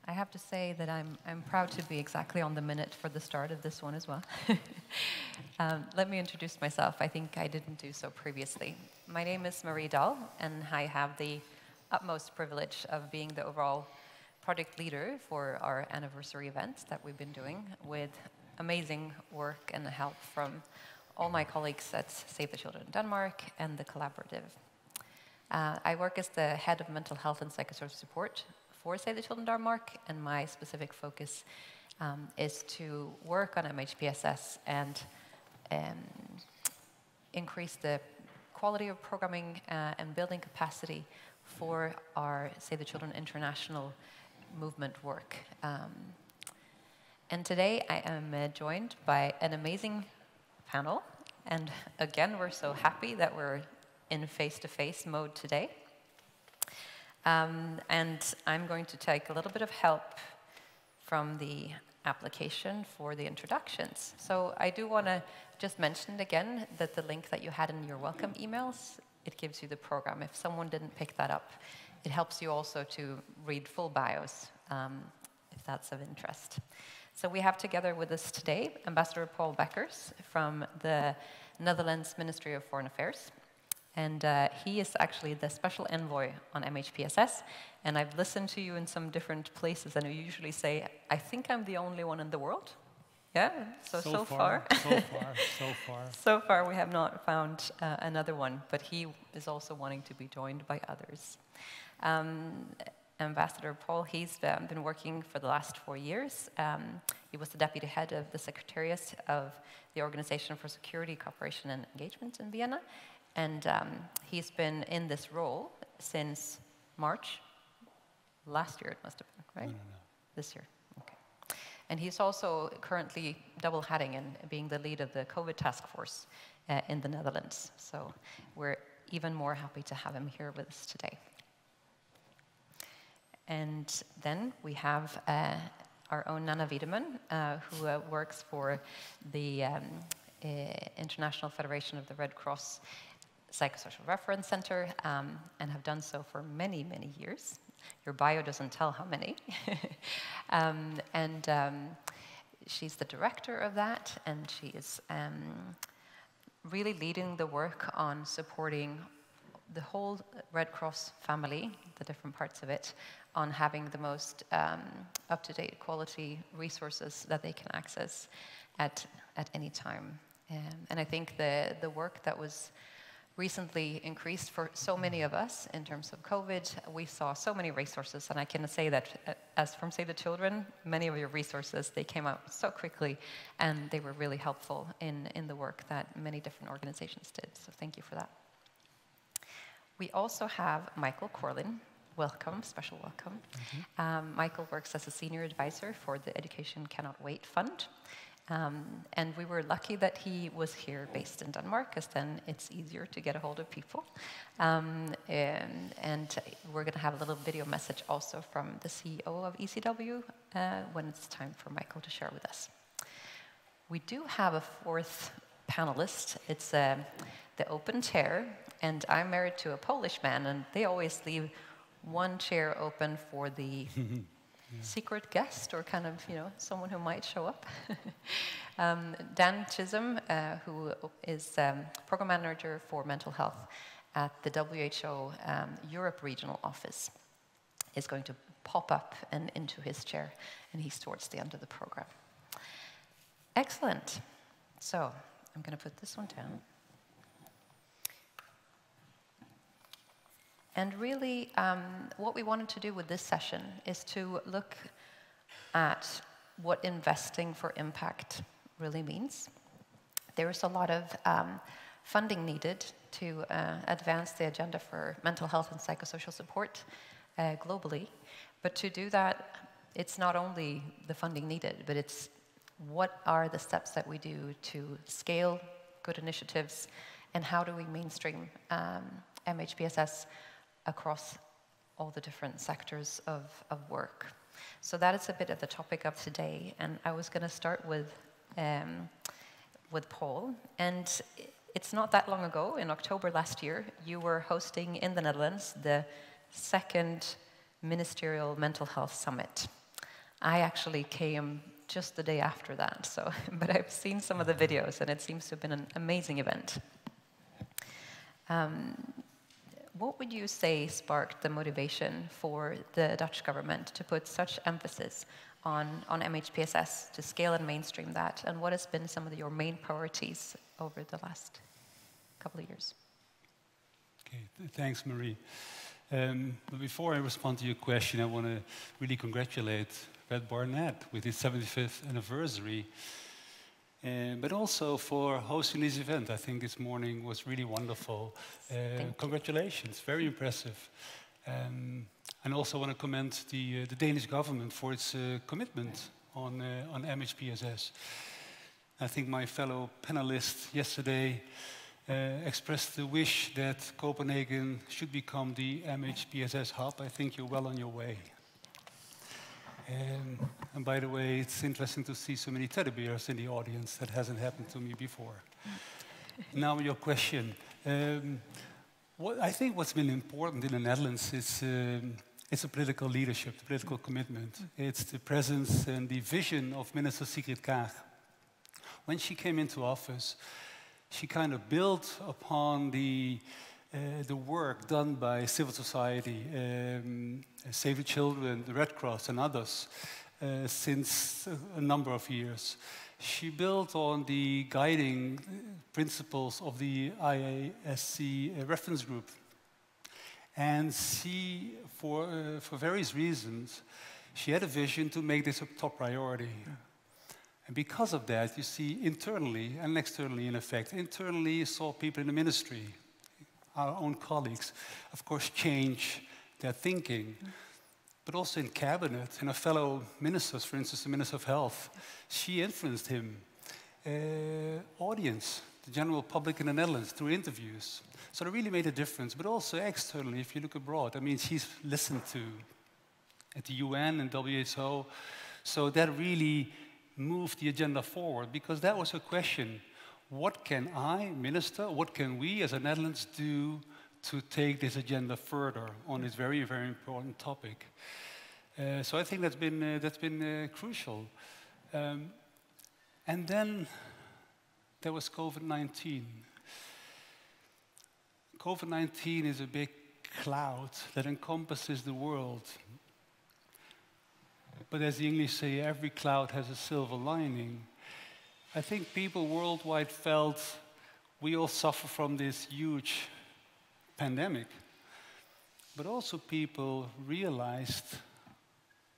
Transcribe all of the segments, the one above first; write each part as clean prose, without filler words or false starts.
I have to say that I'm proud to be exactly on the minute for the start of this one as well. Let me introduce myself. I think I didn't do so previously. My name is Marie Dahl, and I have the utmost privilege of being the overall project leader for our anniversary event that we've been doing with amazing work and help from all my colleagues at Save the Children in Denmark and the collaborative. I work as the head of mental health and psychosocial support for Save the Children Denmark, and my specific focus is to work on MHPSS and increase the quality of programming and building capacity for our Save the Children International movement work. And today I am joined by an amazing panel, and again we're so happy that we're in face-to-face mode today. And I'm going to take a little bit of help from the application for the introductions. So I do want to just mention again that the link that you had in your welcome emails, it gives you the program. If someone didn't pick that up, it helps you also to read full bios, if that's of interest. So we have together with us today Ambassador Paul Beckers from the Netherlands Ministry of Foreign Affairs. And he is actually the special envoy on MHPSS. And I've listened to you in some different places, and you usually say, I think I'm the only one in the world. Yeah, so far. So far, we have not found another one, but he is also wanting to be joined by others. Ambassador Paul, he's been working for the last 4 years. He was the deputy head of the Secretariat of the Organization for Security, Cooperation and Engagement in Vienna. And he's been in this role since March last year, it must have been, right? No. This year, okay. And he's also currently double-hatting and being the lead of the COVID task force in the Netherlands. So we're even more happy to have him here with us today. And then we have our own Nana Wiedemann, who works for the International Federation of the Red Cross Psychosocial Reference Center, and have done so for many, many years. Your bio doesn't tell how many. She's the director of that, and she is really leading the work on supporting the whole Red Cross family, the different parts of it, on having the most up-to-date quality resources that they can access at any time. And I think the work that was recently increased for so many of us in terms of COVID, we saw so many resources, and I can say that as from Save the Children, many of your resources, they came out so quickly, and they were really helpful in the work that many different organizations did, so thank you for that. We also have Michael Corlin. Welcome, special welcome. Mm-hmm. Michael works as a senior advisor for the Education Cannot Wait Fund. And we were lucky that he was here based in Denmark, because then it's easier to get a hold of people. And we're going to have a little video message also from the CEO of ECW when it's time for Michael to share with us. We do have a fourth panelist. It's the open chair, and I'm married to a Polish man, and they always leave one chair open for the secret guest, or kind of, someone who might show up. Dan Chisholm, who is program manager for mental health at the WHO Europe Regional Office, is going to pop up and into his chair, and he's towards the end of the program. Excellent. So I'm going to put this one down. And really, what we wanted to do with this session is to look at what investing for impact really means. There is a lot of funding needed to advance the agenda for mental health and psychosocial support globally. But to do that, it's not only the funding needed, but it's what are the steps that we do to scale good initiatives, and how do we mainstream MHPSS across all the different sectors of work. So that is a bit of the topic of today, and I was going to start with Paul. And it's not that long ago, in October last year, you were hosting in the Netherlands the second Ministerial Mental Health Summit. I actually came just the day after that, so, but I've seen some of the videos and it seems to have been an amazing event. What would you say sparked the motivation for the Dutch government to put such emphasis on MHPSS, to scale and mainstream that, and what has been some of your main priorities over the last couple of years? Okay, thanks, Marie. But before I respond to your question, I want to really congratulate Red Barnett with its 75th anniversary, but also for hosting this event. I think this morning was really wonderful. Congratulations, very impressive. And also want to commend the Danish government for its commitment on MHPSS. I think my fellow panelists yesterday expressed the wish that Copenhagen should become the MHPSS hub. I think you're well on your way. And by the way, it's interesting to see so many teddy bears in the audience. That hasn't happened to me before. Now your question. I think what's been important in the Netherlands is it's the political leadership, the political commitment. It's the presence and the vision of Minister Sigrid Kaag. When she came into office, she kind of built upon the work done by civil society, Save the Children, the Red Cross and others since a number of years. She built on the guiding principles of the IFRC reference group. And she, for various reasons, she had a vision to make this a top priority. And because of that, you see internally and externally, in effect. Internally, you saw people in the ministry, our own colleagues, of course, change their thinking. But also in cabinet, and our fellow ministers, for instance, the Minister of Health, she influenced him. Audience, the general public in the Netherlands, through interviews. So it really made a difference. But also externally, if you look abroad, I mean, she's listened to at the UN and WHO. So that really moved the agenda forward, because that was a question. What can I, Minister, what can we as the Netherlands do to take this agenda further on this very, very important topic? So I think that's been crucial. And then there was COVID-19. COVID-19 is a big cloud that encompasses the world. But as the English say, every cloud has a silver lining. I think people worldwide felt we all suffer from this huge pandemic. But also people realized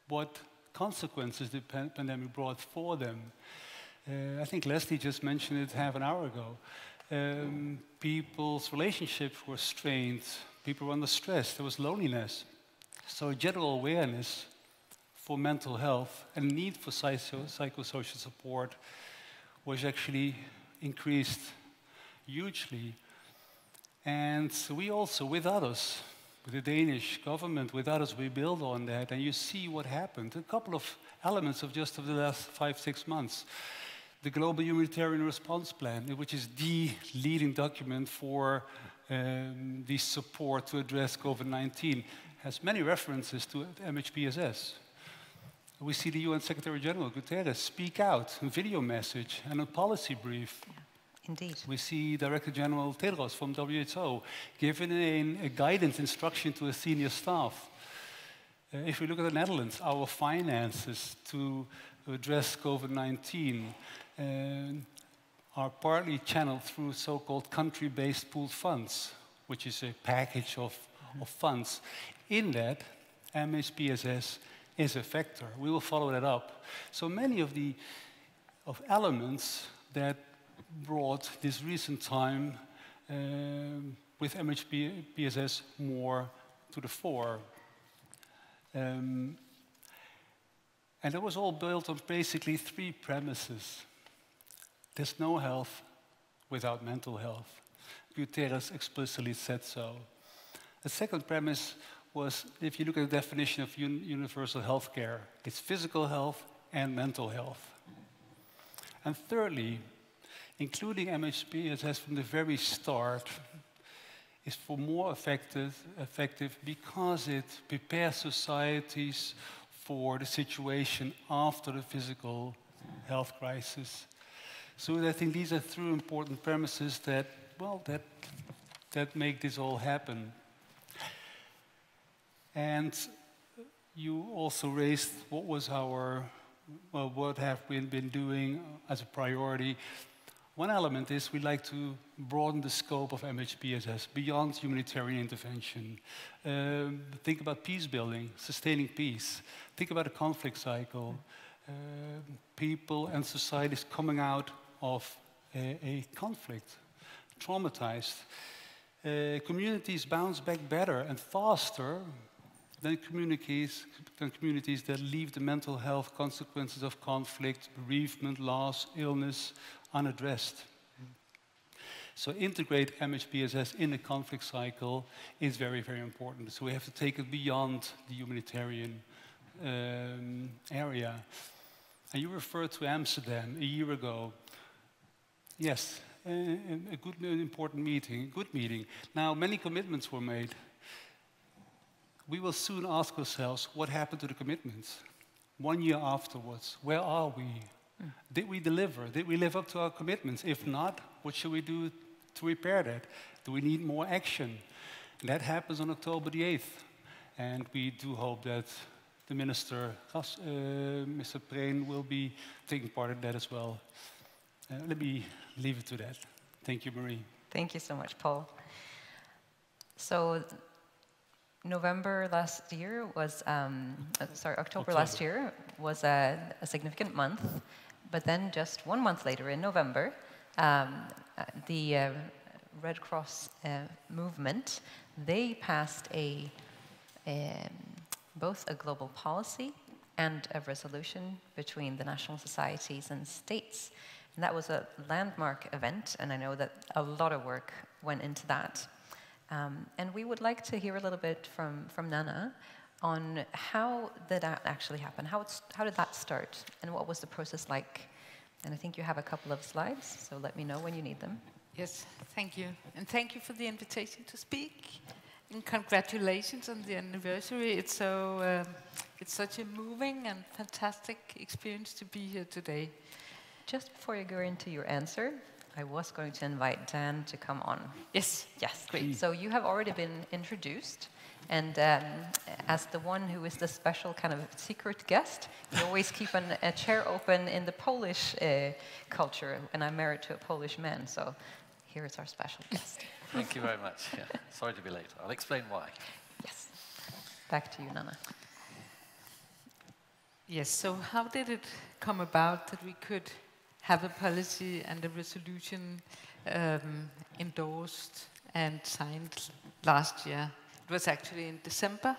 what consequences the pandemic brought for them. I think Leslie just mentioned it half an hour ago. People's relationships were strained. People were under stress. There was loneliness. So general awareness for mental health and need for psychosocial support was actually increased hugely. And we also, with others, with the Danish government, with others, we build on that, and you see what happened. A couple of elements of just of the last 5-6 months. The Global Humanitarian Response Plan, which is the leading document for the support to address COVID-19, has many references to MHPSS. We see the UN Secretary General, Guterres, speak out, a video message and a policy brief. Yeah, indeed. We see Director General Tedros from WHO giving a guidance instruction to a senior staff. If we look at the Netherlands, our finances to address COVID-19 are partly channeled through so-called country-based pooled funds, which is a package of funds. In that, MHPSS is a factor. We will follow that up. So many of the elements that brought this recent time with MHPSS more to the fore. And it was all built on basically 3 premises. There's no health without mental health. Guterres explicitly said so. The second premise was, if you look at the definition of universal health care, it's physical health and mental health. And thirdly, including MHPSS from the very start is for more effective because it prepares societies for the situation after the physical health crisis. So I think these are three important premises that, well, that make this all happen. And you also raised what was our, well, what have we been doing as a priority. One element is we'd like to broaden the scope of MHPSS beyond humanitarian intervention. Think about peace building, sustaining peace. Think about a conflict cycle. People and societies coming out of a conflict, traumatized. Communities bounce back better and faster than communities that leave the mental health consequences of conflict, bereavement, loss, illness unaddressed. So integrate MHPSS in a conflict cycle is very, very important. So we have to take it beyond the humanitarian area. And you referred to Amsterdam a year ago. Yes, a good, important meeting, a good meeting. Now, many commitments were made. We will soon ask ourselves, what happened to the commitments? 1 year afterwards, where are we? Did we deliver? Did we live up to our commitments? If not, what should we do to repair that? Do we need more action? And that happens on October the 8th. And we do hope that the Minister, Mr. Preen, will be taking part in that as well. Let me leave it to that. Thank you, Marie. Thank you so much, Paul. So November last year was, October last year was a significant month. But then just 1 month later, in November, the Red Cross movement, they passed both a global policy and a resolution between the national societies and states. And that was a landmark event, and I know that a lot of work went into that. And we would like to hear a little bit from Nana on how did that actually happen? How did that start? And what was the process like? And I think you have a couple of slides, so let me know when you need them. Yes, thank you. And thank you for the invitation to speak. And congratulations on the anniversary. It's such a moving and fantastic experience to be here today. Just before you go into your answer, I was going to invite Dan to come on. Yes. Yes, great. So you have already been introduced. And as the one who is the special kind of secret guest, you always keep a chair open in the Polish culture. And I'm married to a Polish man, so here is our special guest. Thank you very much. Yeah. Sorry to be late. I'll explain why. Yes. Back to you, Nana. Yes, so how did it come about that we could have a policy and a resolution endorsed and signed last year? It was actually in December,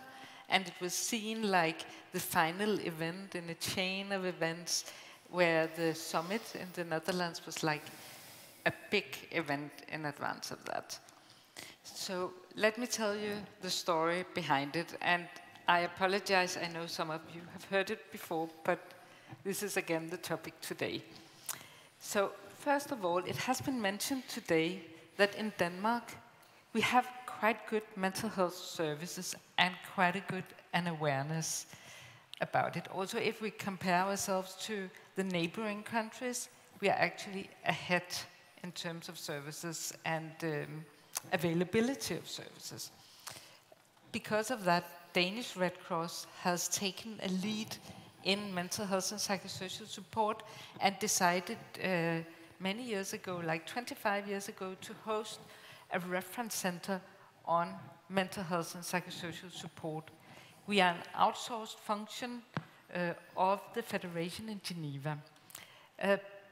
and it was seen like the final event in a chain of events where the summit in the Netherlands was like a big event in advance of that. So let me tell you the story behind it, and I apologize, I know some of you have heard it before, but this is again the topic today. So first of all, it has been mentioned today that in Denmark we have quite good mental health services and quite a good awareness about it. Also, if we compare ourselves to the neighboring countries, we are actually ahead in terms of services and availability of services. Because of that, Danish Red Cross has taken a lead in mental health and psychosocial support and decided many years ago, like 25 years ago, to host a reference center on mental health and psychosocial support. We are an outsourced function of the Federation in Geneva.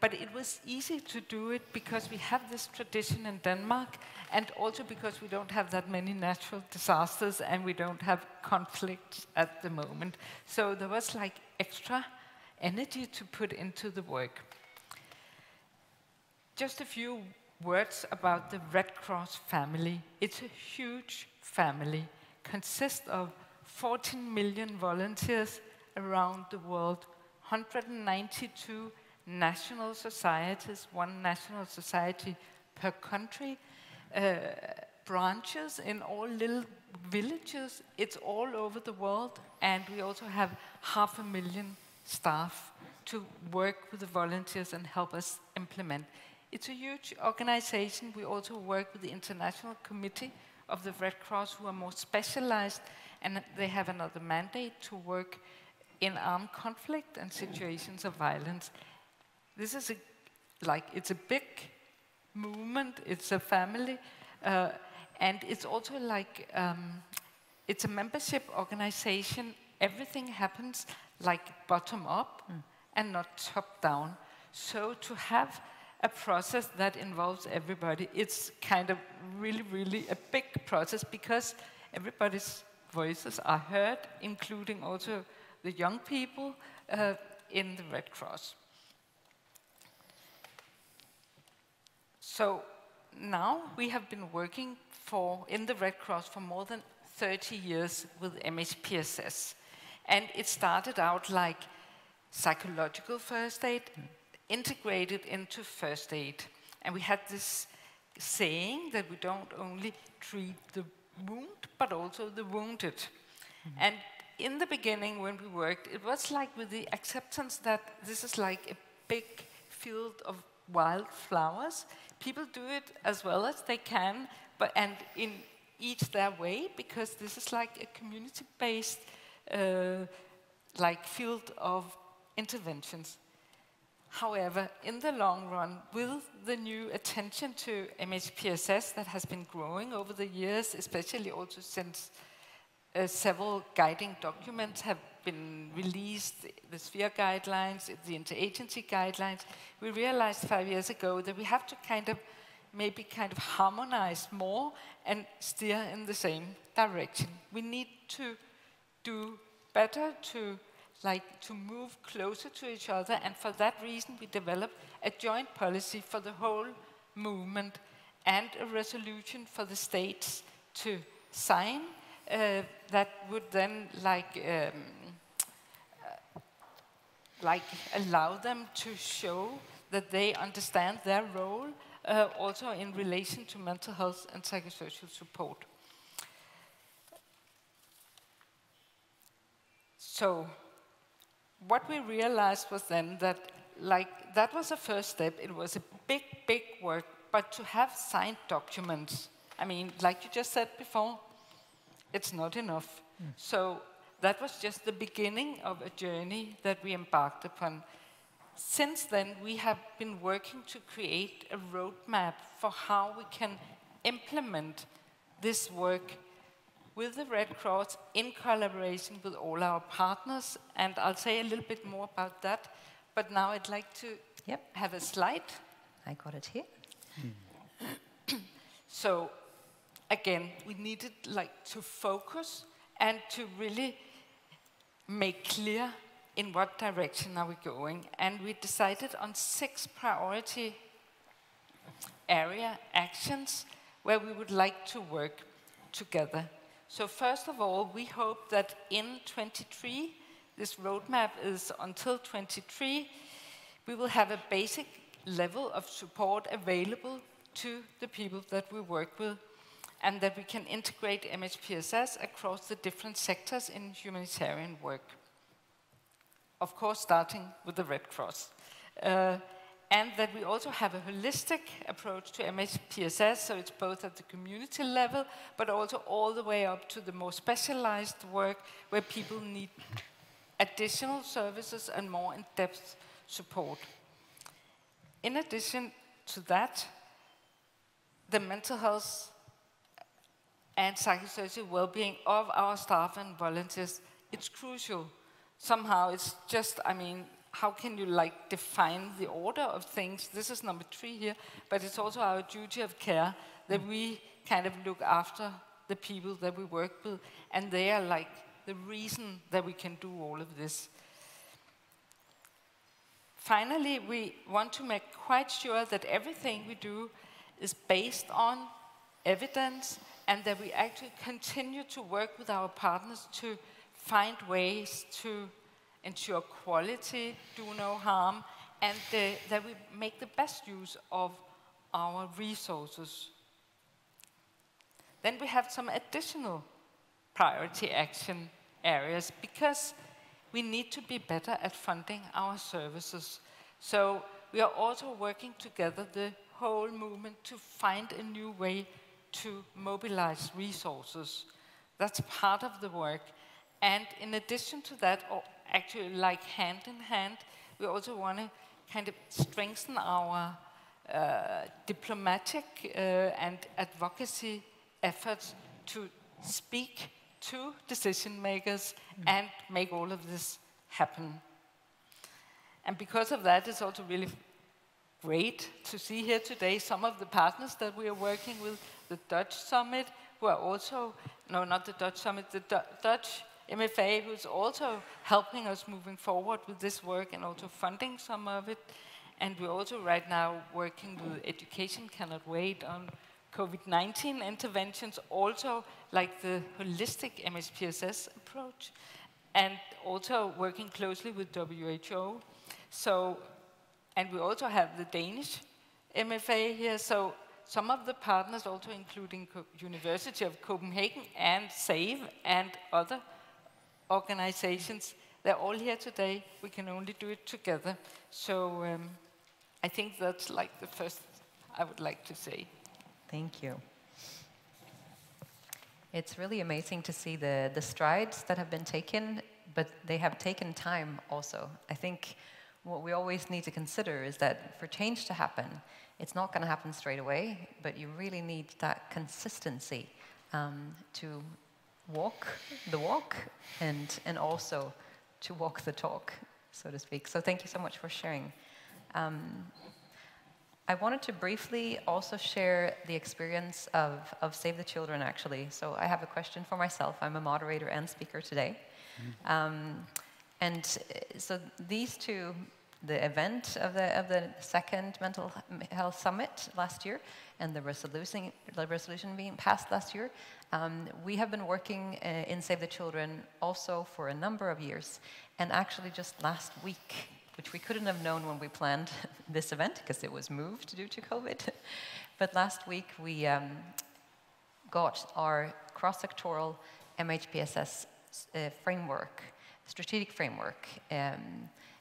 But it was easy to do it because we have this tradition in Denmark, and also because we don't have that many natural disasters and we don't have conflicts at the moment. So there was like extra energy to put into the work. Just a few words about the Red Cross family. It's a huge family, consists of 14 million volunteers around the world, 192 national societies, one national society per country, branches in all little villages. It's all over the world, and we also have 500,000 staff to work with the volunteers and help us implement. It's a huge organization. We also work with the International Committee of the Red Cross, who are more specialized, and they have another mandate to work in armed conflict and situations of violence. This is it's a big movement, it's a family, and it's also it's a membership organization. Everything happens bottom up and not top down. So to have a process that involves everybody, it's kind of really, really a big process, because everybody's voices are heard, including also the young people in the Red Cross. So now we have been working in the Red Cross for more than 30 years with MHPSS. And it started out like psychological first aid, integrated into first aid. And we had this saying that we don't only treat the wound, but also the wounded. And in the beginning when we worked, it was with the acceptance that this is a big field of wildflowers. People do it as well as they can, and in each their way, because this is a community-based field of interventions. However, in the long run, with the new attention to MHPSS that has been growing over the years, especially also since several guiding documents have been released, the SPHERE guidelines, the interagency guidelines, we realized 5 years ago that we have to maybe harmonize more and steer in the same direction. We need to do better to move closer to each other, and for that reason we developed a joint policy for the whole movement and a resolution for the states to sign that would then allow them to show that they understand their role also in relation to mental health and psychosocial support. So what we realized was then that that was a first step. It was a big, big work, but to have signed documents, I mean, like you just said before, it's not enough. So that was just the beginning of a journey that we embarked upon. Since then, we have been working to create a roadmap for how we can implement this work with the Red Cross in collaboration with all our partners. And I'll say a little bit more about that. But now I'd like to have a slide. I got it here. So again, we needed to focus and to really make clear in what direction are we going. And we decided on 6 priority area actions where we would like to work together. So first of all, we hope that in 23, this roadmap is until 23, we will have a basic level of support available to the people that we work with, and that we can integrate MHPSS across the different sectors in humanitarian work. Of course, starting with the Red Cross. And that we also have a holistic approach to MHPSS, so it's both at the community level, but also all the way up to the more specialized work where people need additional services and more in-depth support. In addition to that, the mental health and psychosocial well-being of our staff and volunteers, it's crucial. Somehow it's just, I mean, how can you define the order of things? This is number 3 here, but it's also our duty of care that we look after the people that we work with, and they are the reason that we can do all of this. Finally, we want to make quite sure that everything we do is based on evidence, and that we actually continue to work with our partners to find ways to ensure quality, do no harm, and that we make the best use of our resources. Then we have some additional priority action areas, because we need to be better at funding our services. So we are also working together, the whole movement, to find a new way to mobilize resources. That's part of the work. And in addition to that, or actually like hand in hand, we also want to kind of strengthen our diplomatic and advocacy efforts to speak to decision makers and make all of this happen. And because of that, it's also really great to see here today some of the partners that we are working with, the Dutch Summit, who are also, no, not the Dutch Summit, the Dutch MFA, who's also helping us moving forward with this work and also funding some of it. And we're also right now working with Education Cannot Wait on COVID-19 interventions, also like the holistic MHPSS approach, and also working closely with WHO. So, and we also have the Danish MFA here, so some of the partners also including University of Copenhagen and SAVE and other organizations, they're all here today. We can only do it together. So I think that's like the first I would like to say. Thank you. It's really amazing to see the strides that have been taken, but they have taken time also. I think what we always need to consider is that for change to happen, it's not going to happen straight away, but you really need that consistency to walk the walk and also to walk the talk, so to speak. So thank you so much for sharing. I wanted to briefly also share the experience of Save the Children, actually. So I have a question for myself. I'm a moderator and speaker today. And so these two, the event of the second Mental Health Summit last year and the resolution being passed last year, we have been working in Save the Children also for a number of years. And actually just last week, which we couldn't have known when we planned this event because it was moved due to COVID. But last week we got our cross-sectoral MHPSS framework, strategic framework,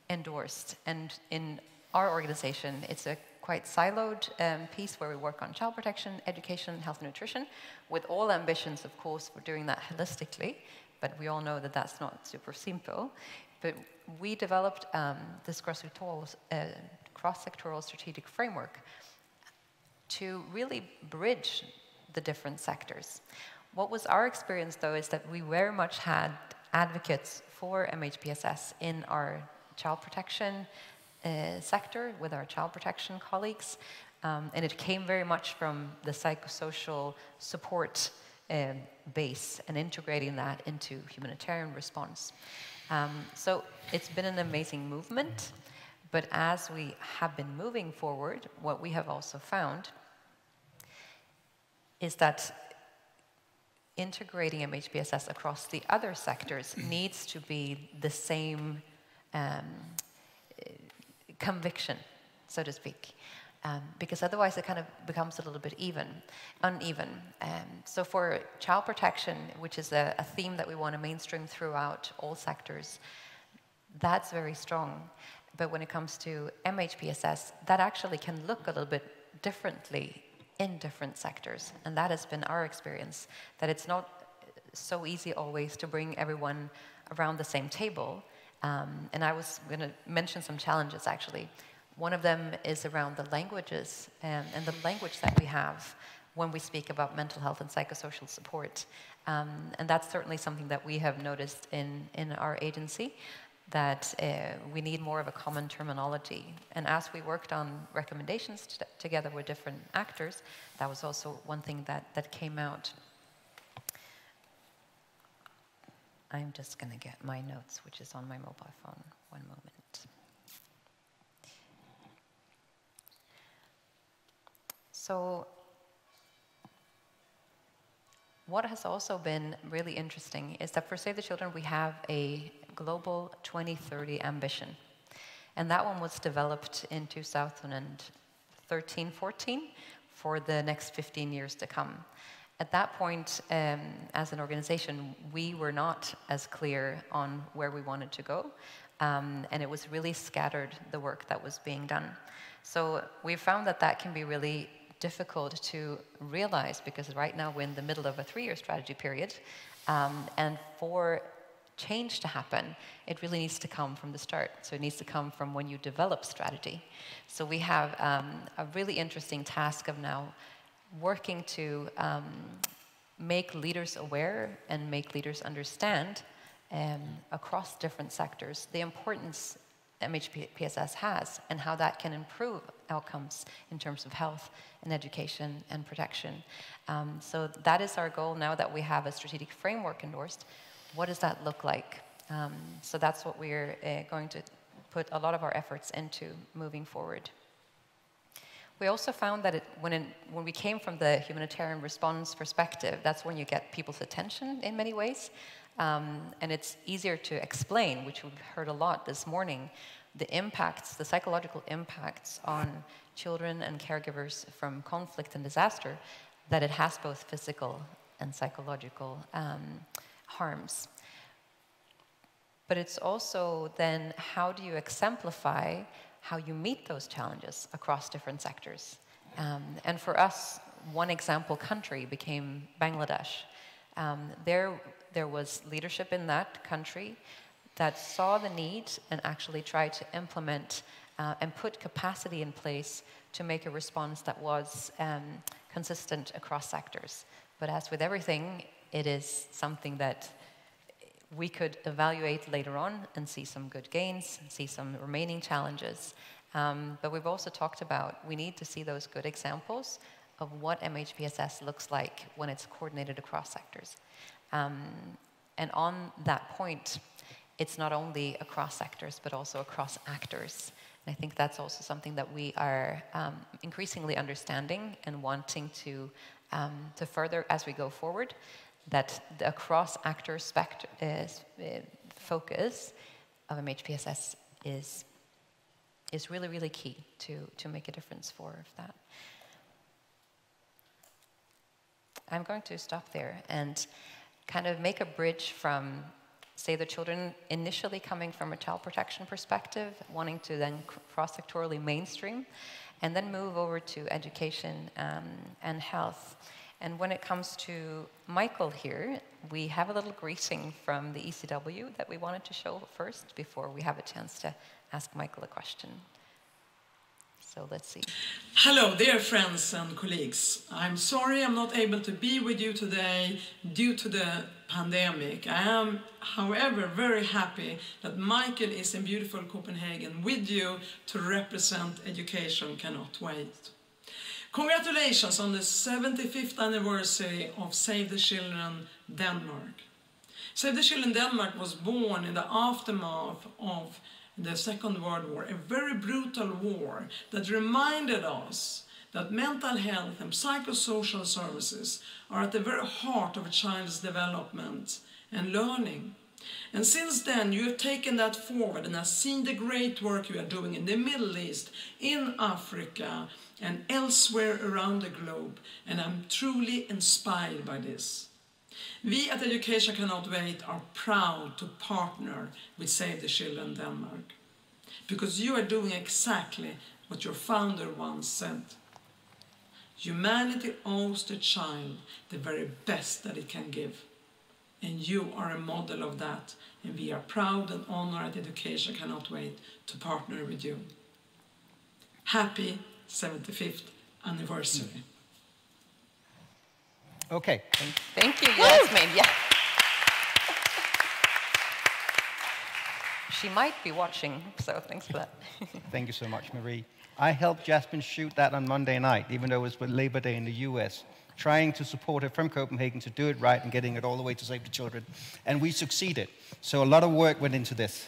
endorsed. And in our organization, it's a quite siloed piece where we work on child protection, education, health and nutrition, with all ambitions, of course, for doing that holistically. But we all know that that's not super simple. But we developed this cross-sectoral strategic framework to really bridge the different sectors. What was our experience, though, is that we very much had advocates for MHPSS in our child protection sector with our child protection colleagues, and it came very much from the psychosocial support base and integrating that into humanitarian response. So it's been an amazing movement, but as we have been moving forward, what we have also found is that integrating MHPSS across the other sectors needs to be the same conviction, so to speak, because otherwise it kind of becomes a little bit uneven. So for child protection, which is a theme that we want to mainstream throughout all sectors, that's very strong. But when it comes to MHPSS, that actually can look a little bit differently in different sectors. And that has been our experience, that it's not so easy always to bring everyone around the same table. And I was going to mention some challenges, actually. One of them is around the languages and the language that we have when we speak about mental health and psychosocial support. And that's certainly something that we have noticed in our agency, that we need more of a common terminology. And as we worked on recommendations together with different actors, that was also one thing that came out. I'm just going to get my notes, which is on my mobile phone. One moment. So what has also been really interesting is that for Save the Children, we have a global 2030 ambition. And that one was developed in 2013-14 for the next 15 years to come. at that point, as an organization, we were not as clear on where we wanted to go, and it was really scattered, the work that was being done. So we found that that can be really difficult to realize, because right now we're in the middle of a 3-year strategy period, and for change to happen, it really needs to come from the start. So it needs to come from when you develop strategy. So we have a really interesting task of now working to make leaders aware and make leaders understand across different sectors the importance MHPSS has and how that can improve outcomes in terms of health and education and protection. So that is our goal now that we have a strategic framework endorsed. What does that look like? So that's what we're going to put a lot of our efforts into moving forward. We also found that when we came from the humanitarian response perspective, that's when you get people's attention in many ways. And it's easier to explain, which we've heard a lot this morning, the impacts, the psychological impacts on children and caregivers from conflict and disaster, that it has both physical and psychological harms. But it's also then, how do you exemplify how you meet those challenges across different sectors? And for us, one example country became Bangladesh. There was leadership in that country that saw the need and actually tried to implement and put capacity in place to make a response that was consistent across sectors. But as with everything, it is something that we could evaluate later on and see some good gains, see some remaining challenges. But we've also talked about, we need to see those good examples of what MHPSS looks like when it's coordinated across sectors. And on that point, it's not only across sectors, but also across actors. And I think that's also something that we are increasingly understanding and wanting to further as we go forward, that the across-actor focus of MHPSS is really, really key to make a difference for that. I'm going to stop there and kind of make a bridge from, say, the children initially coming from a child protection perspective, wanting to then cross-sectorally mainstream, and then move over to education and health. And when it comes to Michael here, we have a little greeting from the ECW that we wanted to show first before we have a chance to ask Michael a question. So let's see. Hello, dear friends and colleagues. I'm sorry I'm not able to be with you today due to the pandemic. I am, however, very happy that Michael is in beautiful Copenhagen with you to represent Education Cannot Wait. Congratulations on the 75th anniversary of Save the Children Denmark. Save the Children Denmark was born in the aftermath of the Second World War, a very brutal war that reminded us that mental health and psychosocial services are at the very heart of a child's development and learning. And since then, you have taken that forward and have seen the great work you are doing in the Middle East, in Africa, and elsewhere around the globe, and I'm truly inspired by this. We at Education Cannot Wait are proud to partner with Save the Children Denmark, because you are doing exactly what your founder once said. Humanity owes the child the very best that it can give. And you are a model of that, and we are proud and honored at Education Cannot Wait to partner with you. Happy 75th anniversary. Okay. Thank you, Yasmin. Yeah. She might be watching, so thanks for that. Thank you so much, Marie. I helped Jasmine shoot that on Monday night, even though it was for Labor Day in the US, trying to support her from Copenhagen to do it right and getting it all the way to Save the Children. And we succeeded. So a lot of work went into this.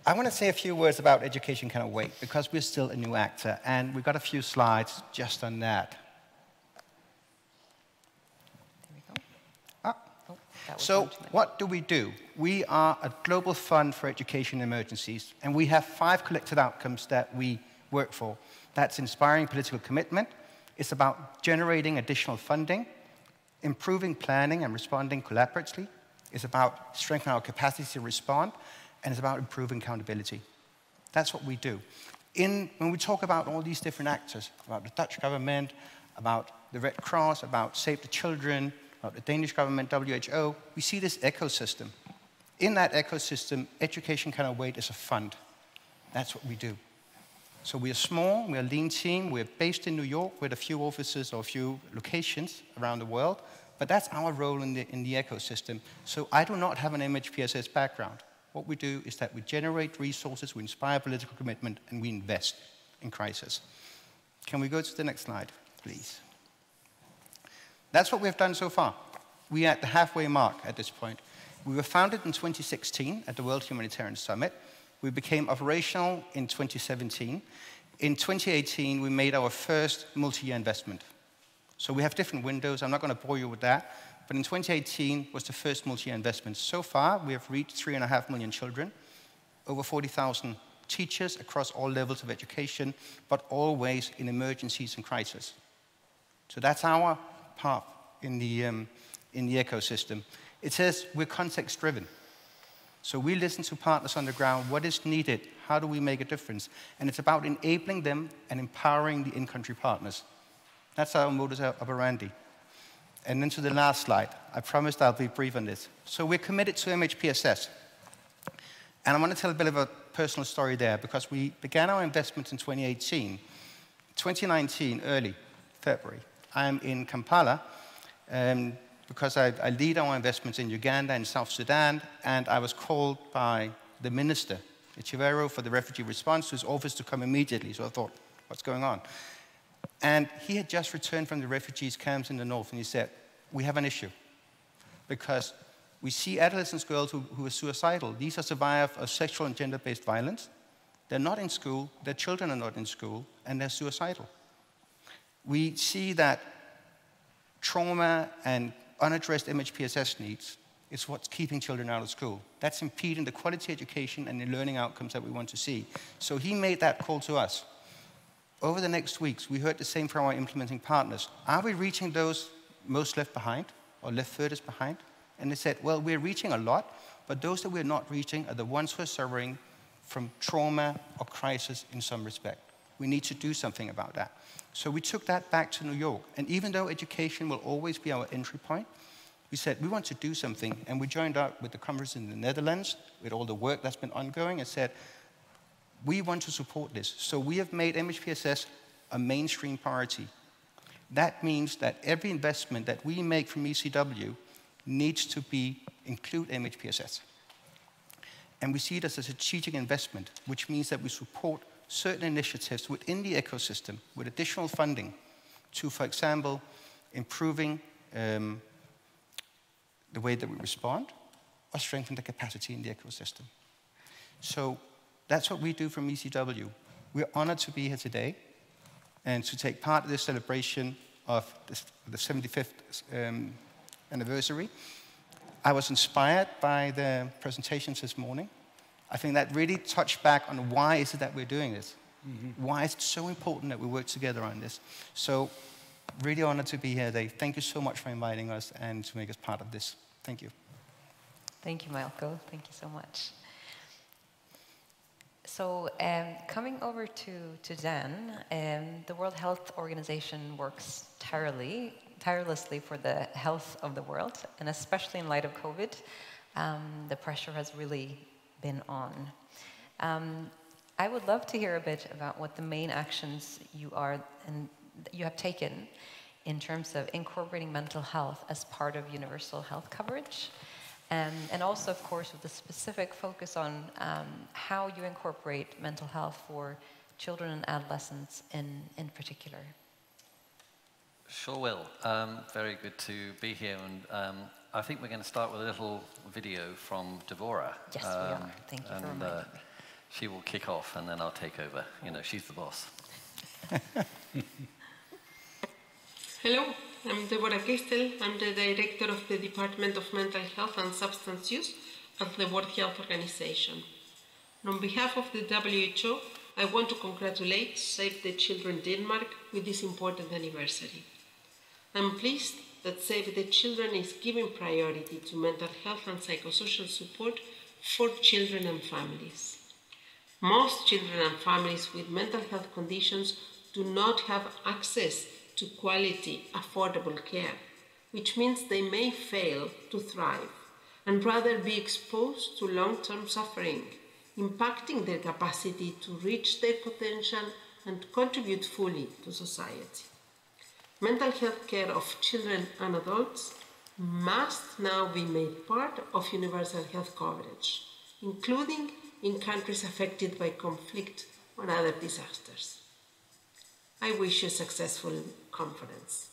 I want to say a few words about Education Cannot Wait, because we're still a new actor, and we've got a few slides just on that. There we go. So what do? We are a global fund for education emergencies, and we have 5 collective outcomes that we work for. That's inspiring political commitment, It's about generating additional funding, improving planning and responding collaboratively. It's about strengthening our capacity to respond, and it's about improving accountability. That's what we do. When we talk about all these different actors, about the Dutch government, about the Red Cross, about Save the Children, about the Danish government, WHO, we see this ecosystem. In that ecosystem, Education Cannot Wait is a fund. That's what we do. So we are small, we're a lean team, we're based in New York with a few offices or a few locations around the world, but that's our role in the ecosystem. So I do not have an MHPSS background. What we do is that we generate resources, we inspire political commitment, and we invest in crisis. Can we go to the next slide, please? That's what we've done so far. We are at the halfway mark at this point. We were founded in 2016 at the World Humanitarian Summit. We became operational in 2017. In 2018, we made our first multi-year investment. So we have different windows. I'm not going to bore you with that. But in 2018 was the first multi-year investment. So far, we have reached 3.5 million children, over 40,000 teachers across all levels of education, but always in emergencies and crisis. So that's our part in the ecosystem. It says we're context-driven. So we listen to partners on the ground. What is needed? How do we make a difference? And it's about enabling them and empowering the in-country partners. That's our modus operandi. And then to the last slide. I promised I'll be brief on this. So we're committed to MHPSS. And I want to tell a bit of a personal story there, because we began our investments in 2018. 2019, early February, I'm in Kampala, because I lead our investments in Uganda and South Sudan, and I was called by the minister, Chivero, for the refugee response, to his office to come immediately. So I thought, what's going on? And he had just returned from the refugees camps in the north, and he said, we have an issue, because we see adolescent girls who are suicidal. These are survivors of sexual and gender-based violence. They're not in school, their children are not in school, and they're suicidal. We see that trauma and unaddressed MHPSS needs is what's keeping children out of school. That's impeding the quality education and the learning outcomes that we want to see. So he made that call to us. Over the next weeks, we heard the same from our implementing partners. Are we reaching those most left behind or left furthest behind? And they said, well, we're reaching a lot, but those that we're not reaching are the ones who are suffering from trauma or crisis in some respect. We need to do something about that. So we took that back to New York. And even though education will always be our entry point, we said we want to do something. And we joined up with the conference in the Netherlands, with all the work that's been ongoing, and said, we want to support this. So we have made MHPSS a mainstream priority. That means that every investment that we make from ECW needs to include MHPSS. And we see it as a strategic investment, which means that we support certain initiatives within the ecosystem with additional funding to, for example, improving the way that we respond or strengthen the capacity in the ecosystem. So that's what we do from ECW. We're honored to be here today and to take part in this celebration of the 75th anniversary. I was inspired by the presentations this morning. I think that really touched back on why is it that we're doing this. Mm-hmm. Why is it so important that we work together on this? So really honored to be here today. Thank you so much for inviting us and to make us part of this. Thank you. Thank you, Malco. Thank you so much. So coming over to Dan, the World Health Organization works tirelessly for the health of the world, and especially in light of COVID, the pressure has really been on. I would love to hear a bit about what the main actions you have taken in terms of incorporating mental health as part of universal health coverage, and also, of course, with the specific focus on how you incorporate mental health for children and adolescents in particular. Sure will. Very good to be here, and I think we're going to start with a little video from Deborah. Yes, we are. Thank you for reminding me. She will kick off, and then I'll take over. You know, she's the boss. Hello, I'm Deborah Kestel. I'm the director of the Department of Mental Health and Substance Use at the World Health Organization. On behalf of the WHO, I want to congratulate Save the Children Denmark with this important anniversary. I'm pleased that Save the Children is giving priority to mental health and psychosocial support for children and families. Most children and families with mental health conditions do not have access to quality, affordable care, which means they may fail to thrive and rather be exposed to long-term suffering, impacting their capacity to reach their potential and contribute fully to society. Mental health care of children and adults must now be made part of universal health coverage, including in countries affected by conflict or other disasters. I wish you a successful conference.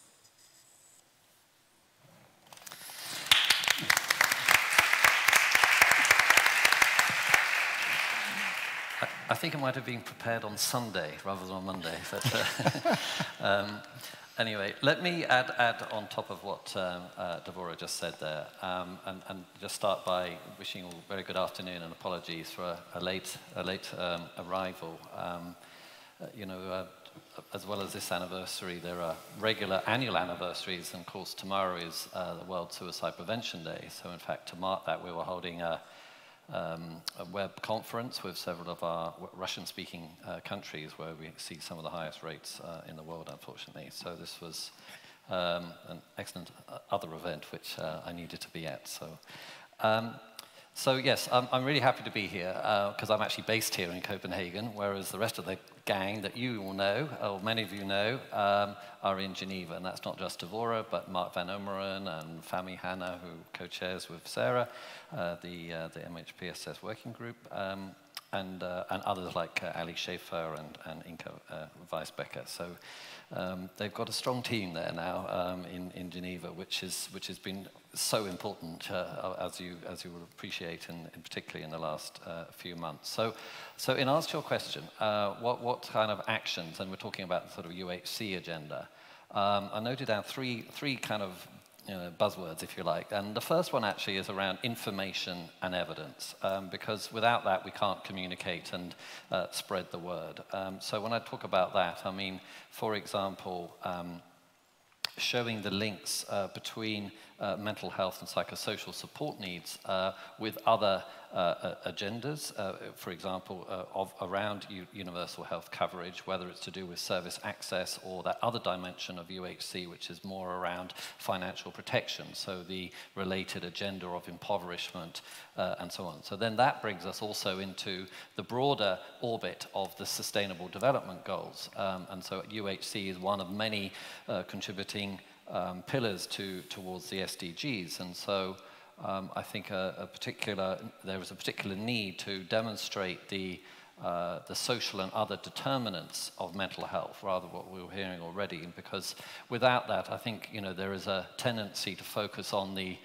I think it might have been prepared on Sunday rather than on Monday. But, anyway, let me add on top of what Deborah just said there, and just start by wishing you all a very good afternoon and apologies for a late arrival. You know, as well as this anniversary, there are regular annual anniversaries, and of course tomorrow is the World Suicide Prevention Day. So in fact, to mark that, we were holding a web conference with several of our Russian-speaking countries where we see some of the highest rates in the world, unfortunately. So this was an excellent other event which I needed to be at. So yes, I'm really happy to be here because I'm actually based here in Copenhagen, whereas the rest of the gang that you all know, or many of you know, are in Geneva. And that's not just Deborah, but Mark van Omeren and Fami Hanna, who co-chairs with Sarah, the MHPSS working group, and others like Ali Schaefer and Inka Weisbecker. So they've got a strong team there now in Geneva, which has been so important, as you will appreciate, and particularly in the last few months. So in answer to your question, what kind of actions, and we're talking about the sort of UHC agenda, I noted down three kind of buzzwords, if you like. And the first one actually is around information and evidence, because without that we can't communicate and spread the word. So when I talk about that, I mean, for example, showing the links between mental health and psychosocial support needs with other agendas, for example, around universal health coverage, whether it's to do with service access or that other dimension of UHC, which is more around financial protection, so the related agenda of impoverishment and so on. So then that brings us also into the broader orbit of the Sustainable Development Goals. And so UHC is one of many contributing pillars towards the SDGs. And so I think there was a particular need to demonstrate the social and other determinants of mental health, rather what we were hearing already, because without that, I think there is a tendency to focus on the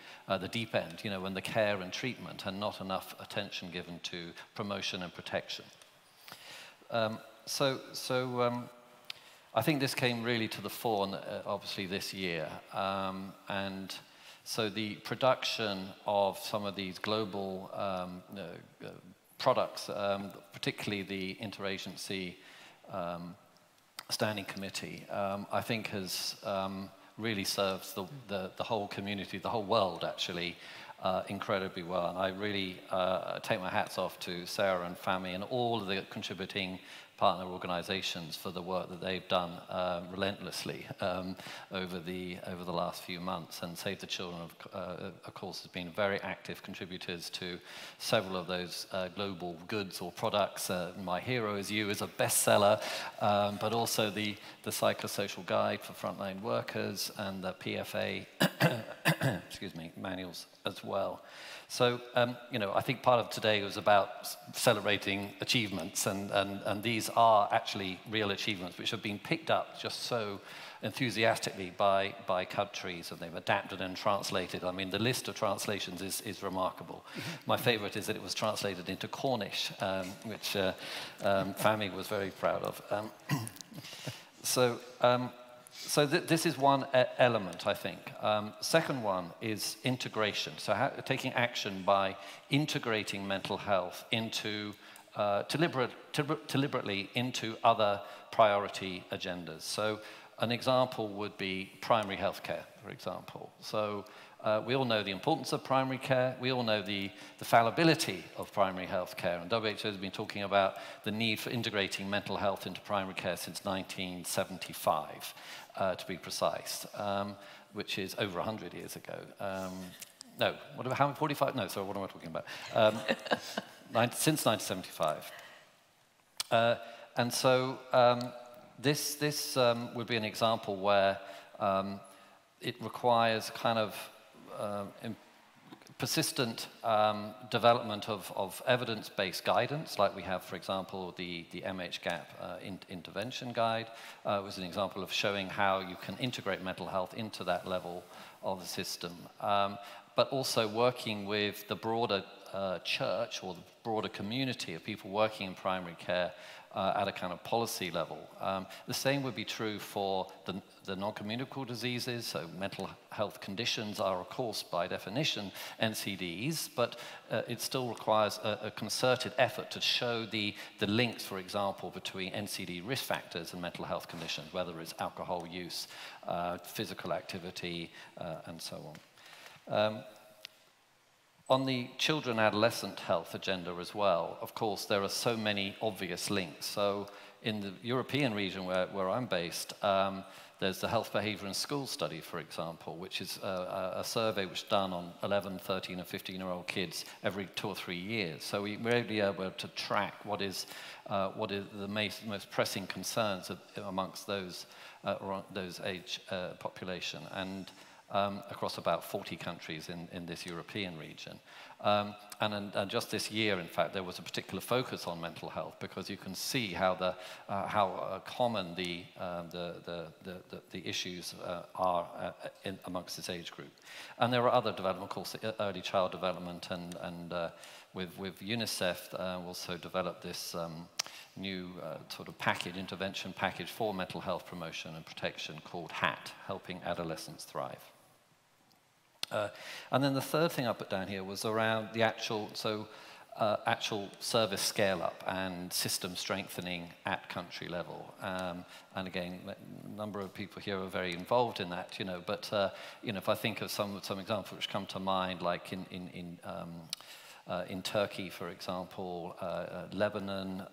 deep end, and the care and treatment, and not enough attention given to promotion and protection. I think this came really to the fore, obviously, this year. And so the production of some of these global products, particularly the Interagency Standing Committee, I think has really served the whole community, the whole world, actually, incredibly well. And I really take my hats off to Sarah and Fami and all of the contributing partner organizations for the work that they've done relentlessly over the last few months. And Save the Children, of course, has been very active contributors to several of those global goods or products. My Hero Is You is a bestseller, but also the Psychosocial Guide for Frontline Workers and the PFA excuse me, manuals as well. So, I think part of today was about celebrating achievements, and these are actually real achievements which have been picked up just so enthusiastically by countries, and they've adapted and translated. I mean, the list of translations is remarkable. My favorite is that it was translated into Cornish, which Fami was very proud of. So this is one element, I think. Second one is integration. So taking action by integrating mental health into deliberately into other priority agendas. So an example would be primary healthcare, for example. So we all know the importance of primary care. We all know the fallibility of primary health care. And WHO has been talking about the need for integrating mental health into primary care since 1975, to be precise, which is over 100 years ago. No, what about, how many, 45? No, sorry, what am I talking about? Since 1975. And so this would be an example where it requires kind of persistent development of evidence-based guidance, like we have, for example, the MHGAP intervention guide was an example of showing how you can integrate mental health into that level of the system. But also working with the broader church or the broader community of people working in primary care at a kind of policy level. The same would be true for the non-communicable diseases, so mental health conditions are, of course, by definition, NCDs, but it still requires a concerted effort to show the links, for example, between NCD risk factors and mental health conditions, whether it's alcohol use, physical activity, and so on. On the children and adolescent health agenda as well, of course, there are so many obvious links. So in the European region where I'm based, there's the Health Behavior in School study, for example, which is a survey which is done on 11, 13, and 15-year-old kids every 2 or 3 years. So we're really able to track what is the most pressing concerns amongst those age population, and across about 40 countries in this European region. And just this year, in fact, there was a particular focus on mental health, because you can see how common the issues are amongst this age group. And there are other development, of course, early child development, and with UNICEF also developed this new sort of intervention package for mental health promotion and protection called HAT, Helping Adolescents Thrive. And then the third thing I put down here was around the actual service scale-up and system strengthening at country level. And again, a number of people here are very involved in that, but if I think of some examples which come to mind, like in Turkey, for example, Lebanon,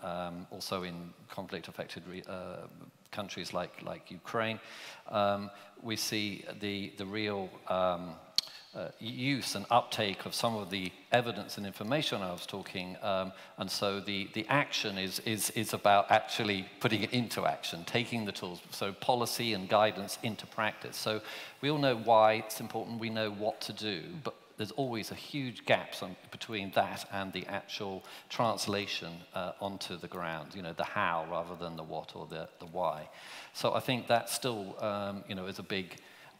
also in conflict-affected countries like Ukraine, we see the real use and uptake of some of the evidence and information I was talking, and so the action is about actually putting it into action, taking the tools, so policy and guidance into practice. So we all know why it's important, we know what to do, but there's always a huge gap between that and the actual translation onto the ground, the how rather than the what or the why. So I think that still, is a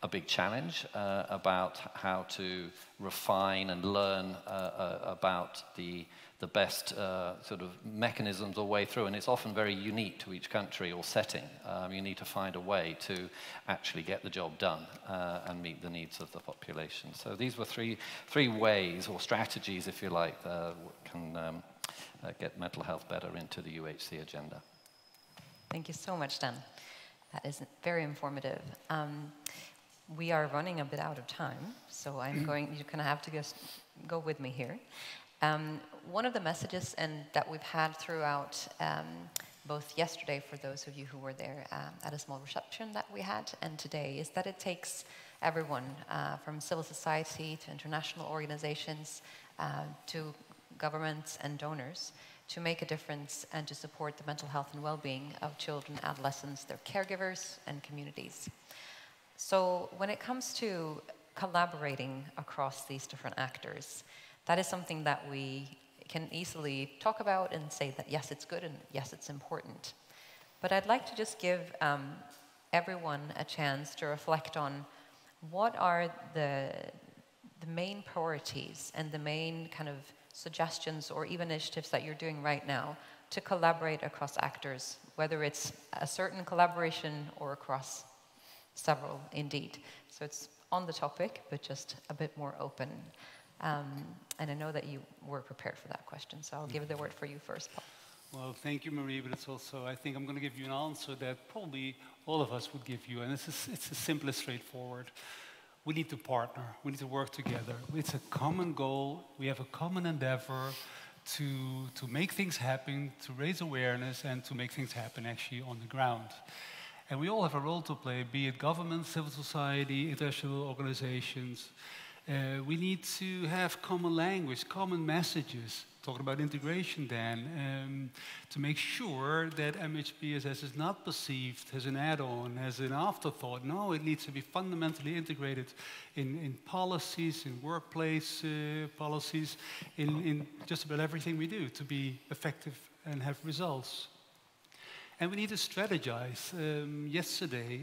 big challenge about how to refine and learn about the best sort of mechanisms or way through, and it's often very unique to each country or setting. You need to find a way to actually get the job done and meet the needs of the population. So these were three ways or strategies, if you like, can get mental health better into the UHC agenda. Thank you so much, Dan. That is very informative. We are running a bit out of time, so you're going to have to just go with me here. One of the messages that we've had throughout both yesterday, for those of you who were there at a small reception that we had, and today, is that it takes everyone from civil society to international organizations to governments and donors to make a difference and to support the mental health and well-being of children, adolescents, their caregivers, and communities. So when it comes to collaborating across these different actors, that is something that we can easily talk about and say that yes, it's good and yes, it's important. But I'd like to just give everyone a chance to reflect on what are the main priorities and the main kind of suggestions or even initiatives that you're doing right now to collaborate across actors, whether it's a certain collaboration or across several indeed. So it's on the topic, but just a bit more open. And I know that you were prepared for that question, so I'll give the word for you first, Paul. Well, thank you, Marie, but it's also, I think I'm going to give you an answer that probably all of us would give you, and it's as simple as straightforward. We need to partner. We need to work together. It's a common goal. We have a common endeavor to make things happen, to raise awareness, and to make things happen actually on the ground. And we all have a role to play, be it government, civil society, international organizations. We need to have common language, common messages. Talking about integration then, to make sure that MHPSS is not perceived as an add-on, as an afterthought. No, it needs to be fundamentally integrated in policies, in workplace policies, in just about everything we do to be effective and have results. And we need to strategize. Yesterday,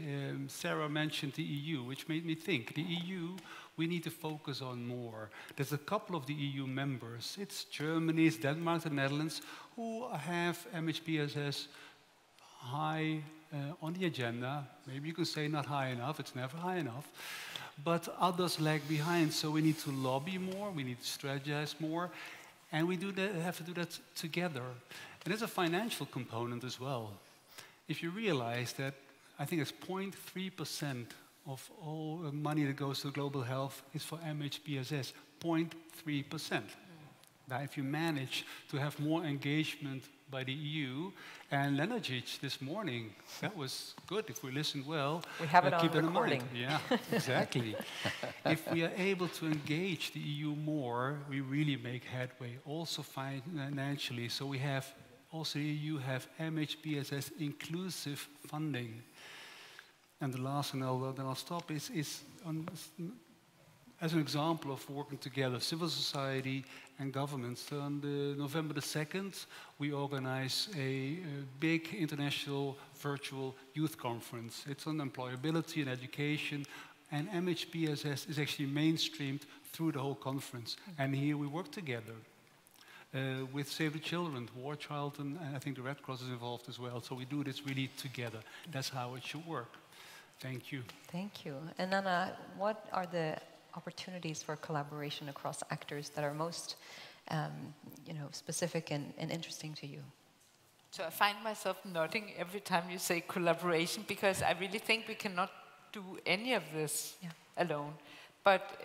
Sarah mentioned the EU, which made me think. The EU, we need to focus on more. There's a couple of the EU members. It's Germany, it's Denmark, the Netherlands, who have MHPSS high on the agenda. Maybe you can say not high enough, it's never high enough. But others lag behind, so we need to lobby more, we need to strategize more, and we have to do that together. And there's a financial component as well. If you realize that, I think it's 0.3% of all money that goes to global health is for MHPSS, 0.3%. Now, if you manage to have more engagement by the EU, and Lenajic this morning, that was good. If we listen well, we have it keep on it recording. in mind. Yeah, exactly. If we are able to engage the EU more, we really make headway, also financially. So we have, also the EU have MHPSS inclusive funding. And the last, and then I'll stop, is as an example of working together, civil society and governments. So on November the 2nd, we organize a big international virtual youth conference. It's on employability and education, and MHPSS is actually mainstreamed through the whole conference. And here we work together with Save the Children, War Child, and I think the Red Cross is involved as well. So we do this really together. That's how it should work. Thank you. Thank you. And Anna, what are the opportunities for collaboration across actors that are most specific and interesting to you? So I find myself nodding every time you say collaboration, because I really think we cannot do any of this alone. But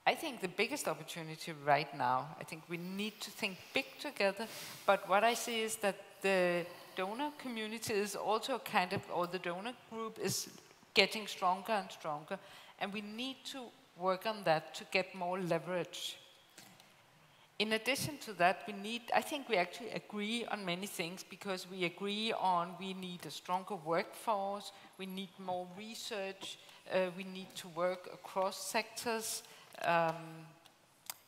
I think the biggest opportunity right now, I think we need to think big together, but what I see is that the donor community is also kind of, or the donor group is getting stronger and stronger, and we need to work on that to get more leverage. In addition to that, I think we actually agree on many things, because we agree on we need a stronger workforce, we need more research, we need to work across sectors,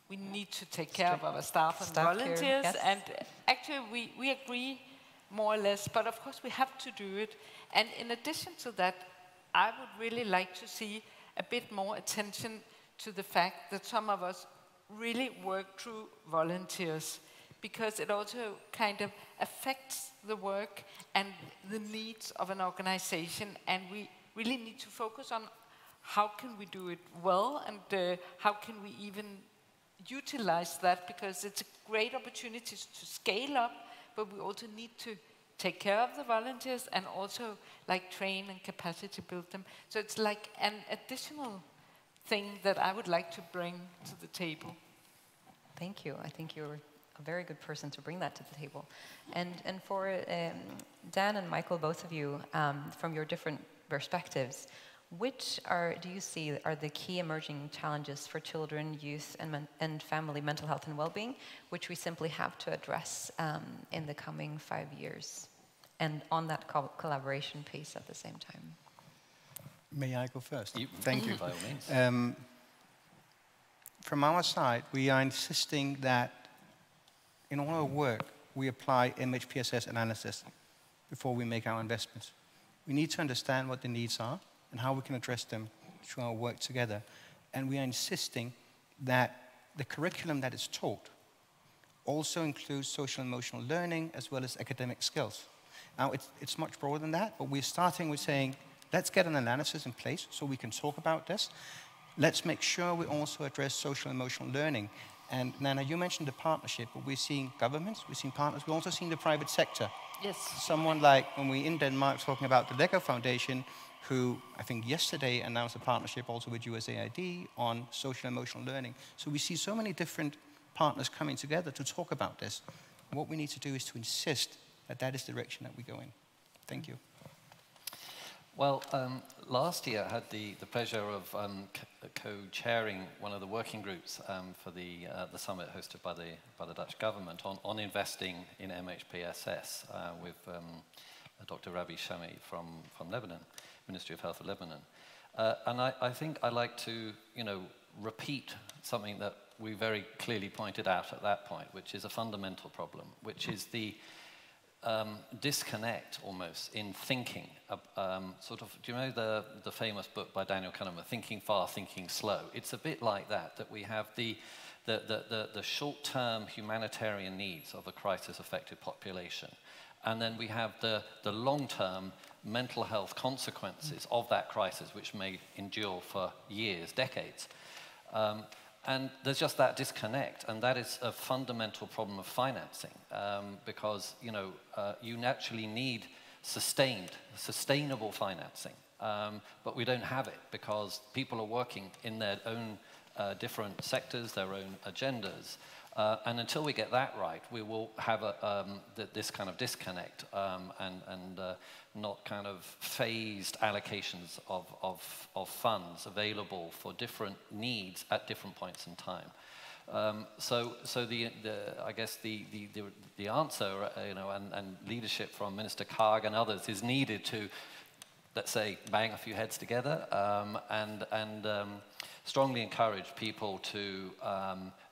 we need to take care of our staff and volunteers, here, yes. and actually we agree more or less, but of course we have to do it. And in addition to that, I would really like to see a bit more attention to the fact that some of us really work through volunteers, because it also kind of affects the work and the needs of an organization, and we really need to focus on how can we do it well, and how can we even utilize that, because it's a great opportunity to scale up, but we also need to take care of the volunteers and also like train and capacity build them. So it's like an additional thing that I would like to bring to the table. Thank you. I think you're a very good person to bring that to the table. And for Dan and Michael, both of you, from your different perspectives, which do you see are the key emerging challenges for children, youth, and family mental health and well-being, which we simply have to address in the coming 5 years, and on that collaboration piece at the same time? May I go first? Thank you. By all means. From our side, we are insisting that in all our work, we apply MHPSS analysis before we make our investments. We need to understand what the needs are and how we can address them through our work together. And we are insisting that the curriculum that is taught also includes social and emotional learning as well as academic skills. Now, it's much broader than that, but we're starting with saying, let's get an analysis in place so we can talk about this. let's make sure we also address social emotional learning. And Nana, you mentioned the partnership, but we're seeing governments, we're seeing partners, we're also seeing the private sector. Yes. Someone like, when we in Denmark talking about the Lego Foundation, who I think yesterday announced a partnership also with USAID on social emotional learning. So we see so many different partners coming together to talk about this. What we need to do is to insist that that is the direction that we go in. Thank you. Well, last year I had the pleasure of co-chairing one of the working groups for the summit hosted by the Dutch government on investing in MHPSS with Dr. Rabi Shami from Lebanon, Ministry of Health of Lebanon. And I think I like to, repeat something that we very clearly pointed out at that point, which is a fundamental problem, which is the disconnect almost in thinking. Sort of, do you know the famous book by Daniel Kahneman, Thinking Fast, Thinking Slow? It's a bit like that we have the short-term humanitarian needs of a crisis-affected population. And then we have the long-term mental health consequences of that crisis, which may endure for years, decades. And there's just that disconnect, and that is a fundamental problem of financing, because you naturally need sustainable financing, but we don't have it because people are working in their own different sectors, their own agendas, and until we get that right, we will have this kind of disconnect and not kind of phased allocations of funds available for different needs at different points in time. So I guess the answer, and leadership from Minister Kaag and others is needed to, let's say, bang a few heads together and strongly encourage people to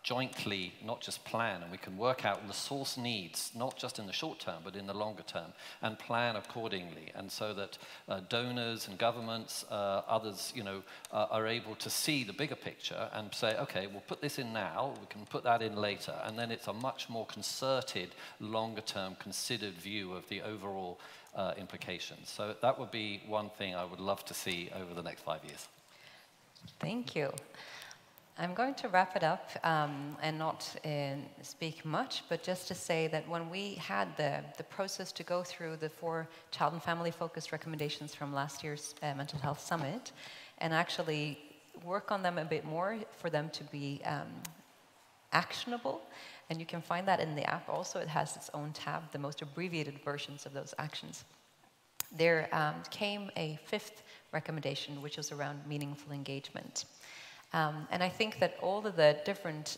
jointly not just plan, and we can work out resource needs, not just in the short term, but in the longer term, and plan accordingly, and so that donors and governments, others, are able to see the bigger picture and say, okay, we'll put this in now, we can put that in later, and then it's a much more concerted, longer term, considered view of the overall implications. So that would be one thing I would love to see over the next 5 years. Thank you. I'm going to wrap it up and not speak much, but just to say that when we had the process to go through the 4 child and family focused recommendations from last year's Mental Health Summit and actually work on them a bit more for them to be actionable, and you can find that in the app also. It has its own tab, the most abbreviated versions of those actions. There came a 5th recommendation, which was around meaningful engagement. And I think that all of the different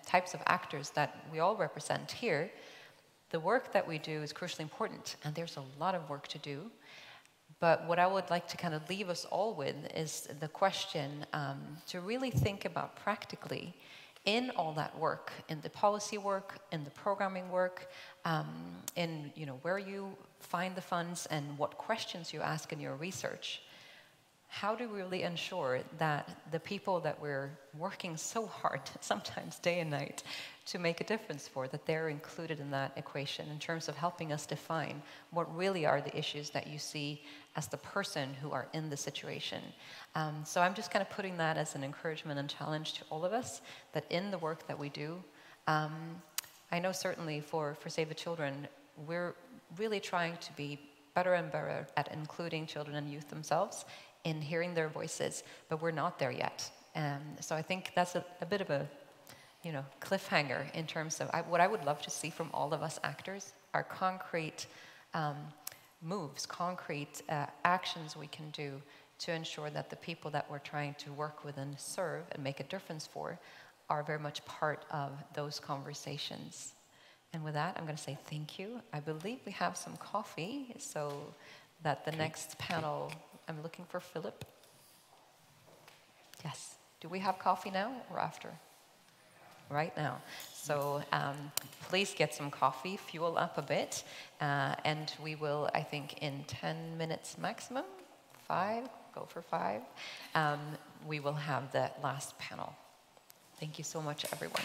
types of actors that we all represent here, the work that we do is crucially important, and there's a lot of work to do. But what I would like to kind of leave us all with is the question to really think about practically in all that work, in the policy work, in the programming work, in where you find the funds and what questions you ask in your research. How do we really ensure that the people that we're working so hard, sometimes day and night, to make a difference for, that they're included in that equation in terms of helping us define what really are the issues that you see as the person who are in the situation. So I'm just kind of putting that as an encouragement and challenge to all of us, that in the work that we do, I know certainly for Save the Children, we're really trying to be better and better at including children and youth themselves, in hearing their voices, but we're not there yet. So I think that's a bit of a cliffhanger in terms of what I would love to see from all of us actors are concrete moves, concrete actions we can do to ensure that the people that we're trying to work with and serve and make a difference for are very much part of those conversations. And with that, I'm going to say thank you. I believe we have some coffee, so that the next panel, I'm looking for Philip. Yes. Do we have coffee now or after? Right now. So please get some coffee, fuel up a bit, and we will, I think, in 10 minutes maximum, 5, go for 5, we will have the last panel. Thank you so much, everyone.